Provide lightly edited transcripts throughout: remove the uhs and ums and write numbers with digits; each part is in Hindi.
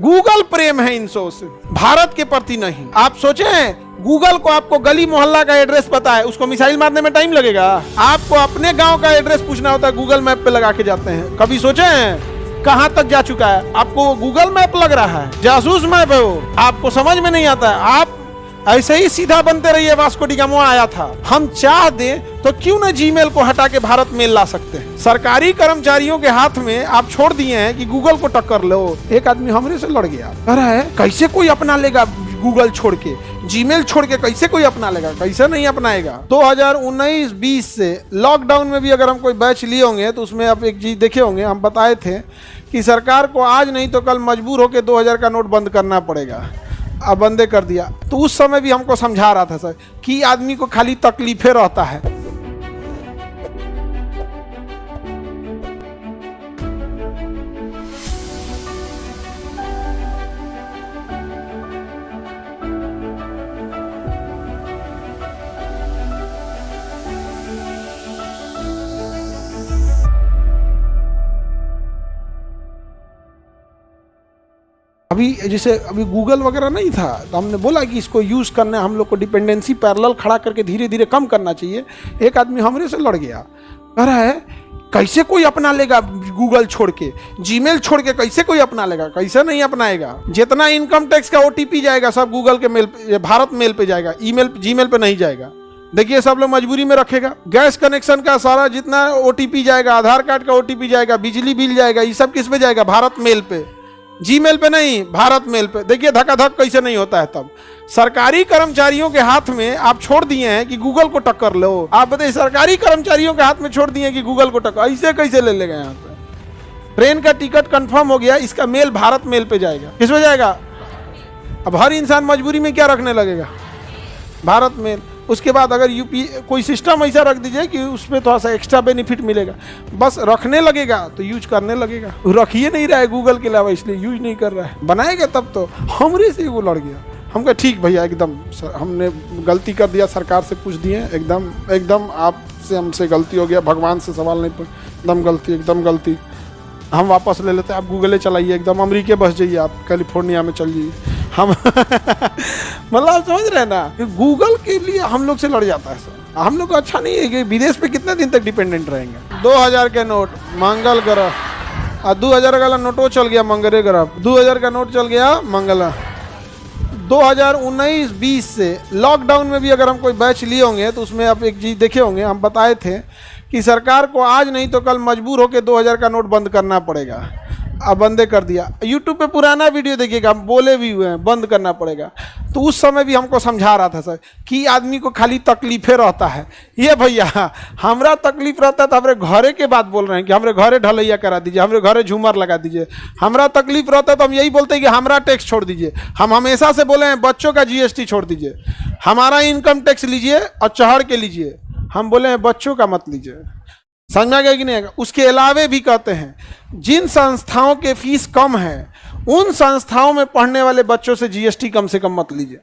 गूगल प्रेम है इनसो से, भारत के प्रति नहीं। आप सोचें, गूगल को आपको गली मोहल्ला का एड्रेस पता है, उसको मिसाइल मारने में टाइम लगेगा? आपको अपने गांव का एड्रेस पूछना होता है, गूगल मैप पे लगा के जाते हैं। कभी सोचे हैं कहां तक जा चुका है? आपको गूगल मैप लग रहा है, जासूस मैप है वो, आपको समझ में नहीं आता है। आप ऐसे ही सीधा बनते रहिए। वास्को डी गामा आया था, हम चाह दें तो क्यों न जीमेल को हटा के भारत मेल ला सकते हैं। सरकारी कर्मचारियों के हाथ में आप छोड़ दिए हैं कि गूगल को टक्कर लो। एक आदमी हमरे से लड़ गया, कह रहा है कैसे कोई अपना लेगा गूगल छोड़ के, जीमेल छोड़ के कैसे कोई अपना लेगा, कैसे नहीं अपनाएगा। 2019-20 से लॉकडाउन में भी अगर हम कोई बैच लिए होंगे तो उसमें आप एक चीज देखे होंगे, हम बताए थे कि सरकार को आज नहीं तो कल मजबूर होकर 2000 का नोट बंद करना पड़ेगा। अब बंदे कर दिया। तो उस समय भी हमको समझा रहा था सर कि आदमी को खाली तकलीफें रहता है। अभी जैसे अभी गूगल वगैरह नहीं था तो हमने बोला कि इसको यूज़ करने हम लोग को डिपेंडेंसी पैरेलल खड़ा करके धीरे धीरे कम करना चाहिए। एक आदमी हमरे से लड़ गया, कह रहा है कैसे कोई अपना लेगा गूगल छोड़ के, जीमेल छोड़ के कैसे कोई अपना लेगा, कैसे नहीं अपनाएगा। जितना इनकम टैक्स का OTP जाएगा सब गूगल के मेल पे, भारत मेल पे जाएगा, ईमेल जीमेल पे नहीं जाएगा। देखिए सब लोग मजबूरी में रखेगा। गैस कनेक्शन का सारा जितना OTP जाएगा, आधार कार्ड का OTP जाएगा, बिजली बिल जाएगा, ये सब किस पे जाएगा? भारत मेल पे, जीमेल पे नहीं, भारत मेल पे। देखिए धक्का-धक कैसे नहीं होता है। तब सरकारी कर्मचारियों के हाथ में आप छोड़ दिए हैं कि गूगल को टक्कर लो। आप बताइए, सरकारी कर्मचारियों के हाथ में छोड़ दिए हैं कि गूगल को टक्कर, ऐसे कैसे ले लेगा? यहाँ पे ट्रेन का टिकट कंफर्म हो गया, इसका मेल भारत मेल पे जाएगा। किस पे जाएगा? अब हर इंसान मजबूरी में क्या रखने लगेगा? भारत मेल। उसके बाद अगर कोई सिस्टम ऐसा रख दीजिए कि उसमें थोड़ा सा एक्स्ट्रा बेनिफिट मिलेगा, बस रखने लगेगा तो यूज करने लगेगा। रख ही नहीं रहा है गूगल के अलावा, इसलिए यूज नहीं कर रहा है। बनाएगा तब तो। हमरे से वो लड़ गया। हम कहा ठीक भैया, एकदम हमने गलती कर दिया, सरकार से पूछ दिए, एकदम आपसे हमसे गलती हो गया, भगवान से सवाल नहीं, एकदम गलती, हम वापस ले लेते हैं। आप गूगले चलाइए, एकदम अमेरिका बस जाइए, आप कैलिफोर्निया में चल जाइए। हम मतलब समझ रहे हैं ना, गूगल के लिए हम लोग से लड़ जाता है सर। हम लोग को अच्छा नहीं है कि विदेश पे कितने दिन तक डिपेंडेंट रहेंगे। 2000 के नोट मंगल ग्रह, 2000 का नोटो चल गया मंगल ग्रह, 2000 का नोट चल गया मंगल। 2019-20 से लॉकडाउन में भी अगर हम कोई बैच लिए होंगे तो उसमें आप एक चीज देखे होंगे, हम बताए थे कि सरकार को आज नहीं तो कल मजबूर होकर 2000 का नोट बंद करना पड़ेगा। अब बंदे कर दिया। यूट्यूब पे पुराना वीडियो देखिएगा, हम बोले भी हुए हैं बंद करना पड़ेगा। तो उस समय भी हमको समझा रहा था सर कि आदमी को खाली तकलीफें रहता है। ये भैया हमरा तकलीफ रहता है तो हमारे घरे के बात बोल रहे हैं कि हमारे घरे ढलैया करा दीजिए, हमारे घरे झूमर लगा दीजिए। हमरा तकलीफ रहता है तो हम यही बोलते हैं कि हमारा टैक्स छोड़ दीजिए। हम हमेशा से बोले हैं बच्चों का GST छोड़ दीजिए, हमारा इनकम टैक्स लीजिए और चढ़ के लीजिए। हम बोले हैं बच्चों का मत लीजिए। समझा गया कि नहीं? उसके अलावे भी कहते हैं जिन संस्थाओं के फीस कम है उन संस्थाओं में पढ़ने वाले बच्चों से GST कम से कम मत लीजिए।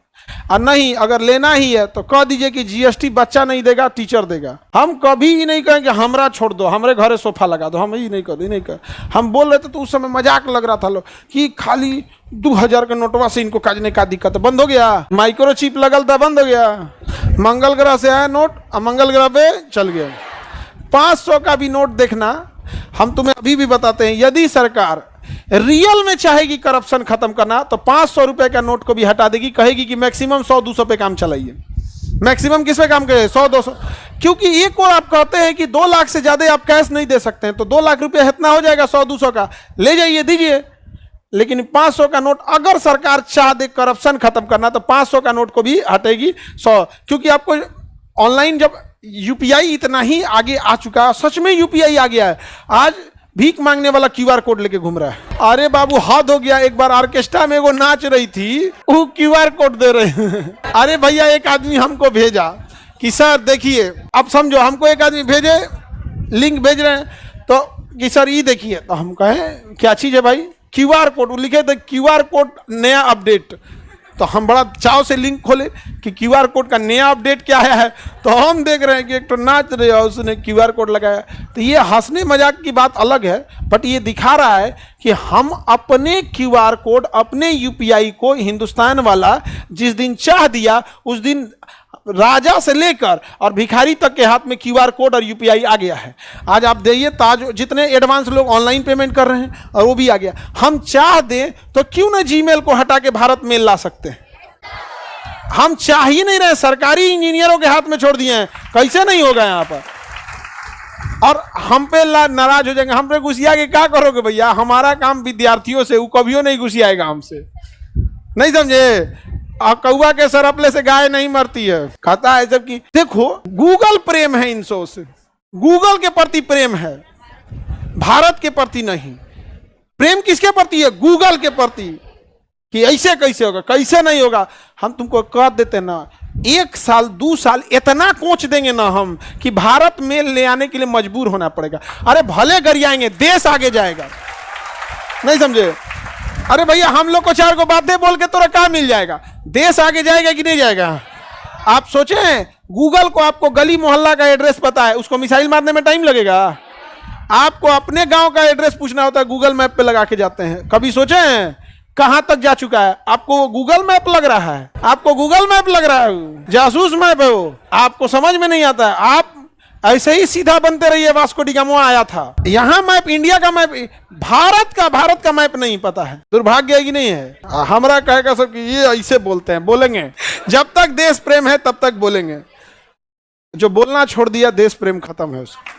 और नहीं, अगर लेना ही है तो कह दीजिए कि GST बच्चा नहीं देगा, टीचर देगा। हम कभी ही नहीं कहें कि हमरा छोड़ दो, हमारे घरे सोफा लगा दो। हम ही नहीं कर हम बोल रहे थे तो उस समय मजाक लग रहा था लोग कि खाली 2000 के नोटवा से इनको काजने का दिक्कत है। बंद हो गया, माइक्रोचिप लगल था, बंद हो गया। मंगल ग्रह से आया नोट और मंगल ग्रह पे चल गया। 500 का भी नोट देखना, हम तुम्हें अभी भी बताते हैं, यदि सरकार रियल में चाहेगी करप्शन खत्म करना तो 500 रुपए का नोट को भी हटा देगी। कहेगी कि मैक्सिमम 100-200 पे काम चलाइए। मैक्सिमम किस पे काम करे? 100-200। क्योंकि एक और आप कहते हैं कि 2 लाख से ज्यादा आप कैश नहीं दे सकते हैं, तो 2 लाख रुपए इतना हो जाएगा 100-200 का, ले जाइए दीजिए। लेकिन 500 का नोट अगर सरकार चाह दे करप्शन खत्म करना तो 500 का नोट को भी हटेगी 100। क्योंकि आपको ऑनलाइन जब UPI इतना ही आगे आ चुका है, सच में UPI आ गया है। आज भीख मांगने वाला QR कोड लेके घूम रहा है। अरे बाबू हद हो गया। एक बार ऑर्केस्ट्रा में वो नाच रही थी, वो QR कोड दे रहे हैं। अरे भैया एक आदमी हमको भेजा कि सर देखिए, अब समझो हमको एक आदमी भेजे, लिंक भेज रहे हैं तो कि सर ये देखिए, तो हम कहें क्या चीज है भाई? QR कोड लिखे थे, QR कोड नया अपडेट। तो हम बड़ा चाव से लिंक खोले कि क्यूआर कोड का नया अपडेट क्या आया है, तो हम देख रहे हैं कि एक तो नाच रहे और उसने क्यूआर कोड लगाया। तो ये हंसने मजाक की बात अलग है, बट ये दिखा रहा है कि हम अपने क्यूआर कोड, अपने यूपीआई को हिंदुस्तान वाला जिस दिन चाह दिया उस दिन राजा से लेकर और भिखारी तक के हाथ में क्यूआर कोड और यूपीआई आ गया है। आज आप देखिए ताज जितने एडवांस लोग ऑनलाइन पेमेंट कर रहे हैं और वो भी आ गया। हम चाह दें तो क्यों ना जीमेल को हटा के भारत मेल ला सकते हैं? हम चाह ही नहीं रहे, सरकारी इंजीनियरों के हाथ में छोड़ दिए हैं, कैसे नहीं होगा यहाँ पर? और हम पे नाराज हो जाएंगे, हम पे घुसिया के क्या करोगे भैया? हमारा काम विद्यार्थियों से, वो कभी नहीं घुसियाएगा हमसे, नहीं समझे? कौआ के सरपले से गाय नहीं मरती है, खाता है सब की। देखो गूगल प्रेम है इनसो से, गूगल के प्रति प्रेम है, भारत के प्रति नहीं। प्रेम किसके प्रति है? गूगल के प्रति। कि ऐसे कैसे होगा, कैसे नहीं होगा? हम तुमको कह देते ना, 1 साल 2 साल इतना कोच देंगे ना हम कि भारत में ले आने के लिए मजबूर होना पड़ेगा। अरे भले गरियाएंगे, देश आगे जाएगा, नहीं समझे? अरे भैया हम लोग को 4 को बातें बोल के तोरा क्या मिल जाएगा? देश आगे जाएगा कि नहीं जाएगा? आप सोचें, गूगल को आपको गली मोहल्ला का एड्रेस पता है, उसको मिसाइल मारने में टाइम लगेगा? आपको अपने गांव का एड्रेस पूछना होता है, गूगल मैप पे लगा के जाते हैं। कभी सोचें कहां तक जा चुका है? आपको गूगल मैप लग रहा है, आपको गूगल मैप लग रहा है, जासूस मैप है वो, आपको समझ में नहीं आता है। आप ऐसे ही सीधा बनते रहिए, वास्को डी गामा आया था, यहाँ मैप, इंडिया का मैप, भारत का मैप नहीं पता है। दुर्भाग्य है कि नहीं है? हमारा कहेगा सब कि ये ऐसे बोलते हैं, बोलेंगे जब तक देश प्रेम है तब तक बोलेंगे। जो बोलना छोड़ दिया, देश प्रेम खत्म है उसका।